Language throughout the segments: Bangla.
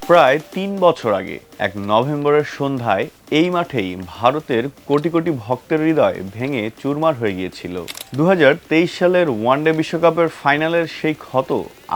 প্রায় ৩ বছর আগে এক নভেম্বরের সন্ধ্যায় এই মাঠেই ভারতের কোটি কোটি ভক্তের হৃদয় ভেঙে চুরমার হয়ে গিয়েছিল। ২০২৩ সালের ওয়ানডে বিশ্বকাপের ফাইনালের সেই ক্ষত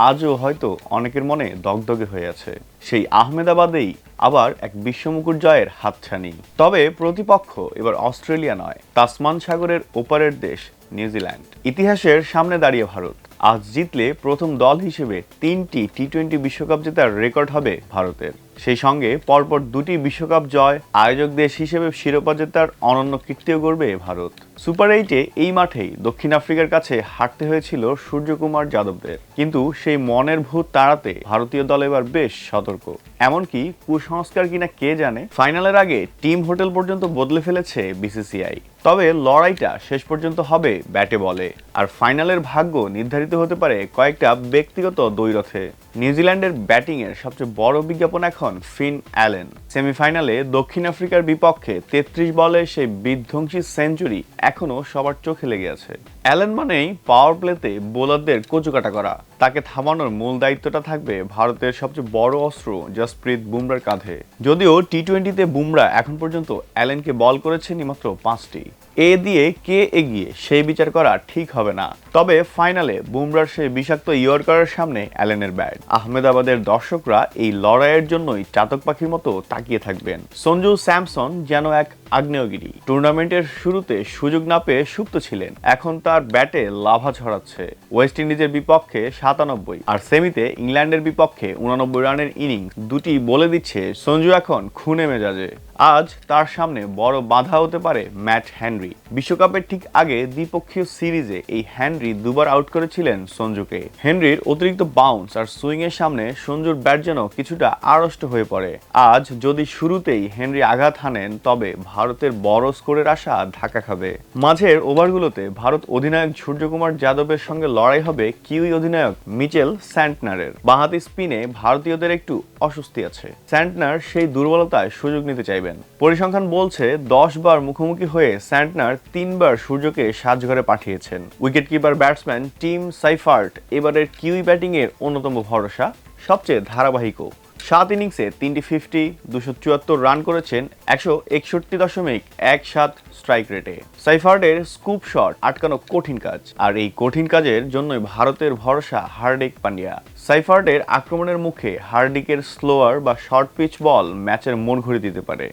আজও হয়তো অনেকের মনে দগদগে হয়ে আছে। সেই আহমেদাবাদেই আবার এক বিশ্বমুকুট জয়ের হাতছানি। তবে প্রতিপক্ষ এবার অস্ট্রেলিয়া নয়, তাসমান সাগরের ওপারের দেশ নিউজিল্যান্ড। ইতিহাসের সামনে দাঁড়িয়ে ভারত আজ জিতলে প্রথম দল হিসেবে ৩টি টি-20 বিশ্বকাপ জেতার রেকর্ড হবে ভারতের। সেই সঙ্গে পরপর 2টি বিশ্বকাপ জয়, আয়োজক দেশ হিসেবে শিরোপা জেতার অনন্য কীর্তিও গড়বে ভারত। সুপার 8-এ এই মাঠেই দক্ষিণ আফ্রিকার কাছে হারতে হয়েছিল সূর্যকুমার যাদবদের, কিন্তু সেই মনের ভূত তাড়াতে ভারতীয় দল এবার বেশ সতর্ক। এমনকি কুসংস্কার কিনা কে জানে, ফাইনালের আগে টিম হোটেল পর্যন্ত বদলে ফেলেছে বিসিসিআই। তবে লড়াইটা শেষ পর্যন্ত হবে ব্যাটে বলে, আর ফাইনালের ভাগ্য নির্ধারিত হতে পারে কয়েকটা ব্যক্তিগত দ্বৈরথে। নিউজিল্যান্ডের ব্যাটিংয়ের সবচেয়ে বড় বিজ্ঞাপন এখন ফিন অ্যালেন। সেমিফাইনালে দক্ষিণ আফ্রিকার বিপক্ষে 33 বলে সেই বিধ্বংসী সেঞ্চুরি এখনো সবার চোখে লেগে আছে। অ্যালেন মানেই পাওয়ার প্লেতে বোলারদের কচুকাটা করা। তাকে থামানোর মূল দায়িত্বটা থাকবে ভারতের সবচেয়ে বড় অস্ত্র জসপ্রীত বুমরার কাঁধে। যদিও টি-20তে বুমরা এখন পর্যন্ত অ্যালেনকে বল করেছেন মাত্র 5টি। এ দিয়ে কে এগিয়ে সেই বিচার করা ঠিক হবে না। তবে ফাইনালে বুমরার সেই বিষাক্ত ইয়র্কারের সামনে অ্যালেনের ব্যাট। আহমেদাবাদের দর্শকরা এই লড়াইয়ের জন্যই চাতক পাখির মতো তাকিয়ে থাকবেন। সঞ্জু স্যামসন যেন এক আগ্নেয়গিরি। টুর্নামেন্টের শুরুতে সুযোগ না পেয়ে সুপ্ত ছিলেন, এখন তার ব্যাটে লাভা ছড়াচ্ছে। ওয়েস্ট ইন্ডিজের বিপক্ষে 97 আর সেমিতে ইংল্যান্ডের বিপক্ষে 89 রানের ইনিংস দুটি বলে দিচ্ছে সঞ্জু এখন খুনে মেজাজে। আজ তার সামনে বড় বাধা হতে পারে ম্যাট হেনরি। বিশ্বকাপের ঠিক আগে দ্বিপক্ষীয় সিরিজে এই হেনরি দুবার আউট করেছিলেন সঞ্জুকে। হেনরির অতিরিক্ত বাউন্স আর সুইং এর সামনে সঞ্জুর ব্যাট যেন কিছুটা আড়ষ্ট হয়ে পড়ে। আজ যদি শুরুতেই হেনরি আঘাত হানেন, তবে ভারতের বড় স্কোরের আশা ধাক্কা খাবে। মাঝের ওভারগুলোতে ভারত অধিনায়ক সূর্যকুমার যাদবের সঙ্গে লড়াই হবে কিউই অধিনায়ক মিচেল স্যান্টনারের। বাঁহাতি স্পিনে ভারতীয়দের একটু অস্বস্তি আছে। স্যান্টনার সেই দুর্বলতায় সুযোগ নিতে চাইবেন। পরিসংখ্যান বলছে 10 বার মুখোমুখি হয়ে স্যান্টনার 3 বার সূর্যকে সাজঘরে পাঠিয়েছেন। উইকেটকিপার ব্যাটসম্যান টিম সাইফার্ট এবারের কিউই ব্যাটিং এর অন্যতম ভরসা, সবচেয়ে ধারাবাহিকও। 7 ইনিংসে 3টি 50, 274 রান করেছেন 161.17 স্ট্রাইক রেটে। সাইফার্ডের স্কুপ শট আটকানো কঠিন কাজ, আর এই কঠিন কাজের জন্যই ভারতের ভরসা হার্দিক পান্ডিয়া। সাইফার্ডের আক্রমণের মুখে হার্দিকের স্লোয়ার বা শর্ট পিচ বল ম্যাচের মোড় ঘুরে দিতে পারে।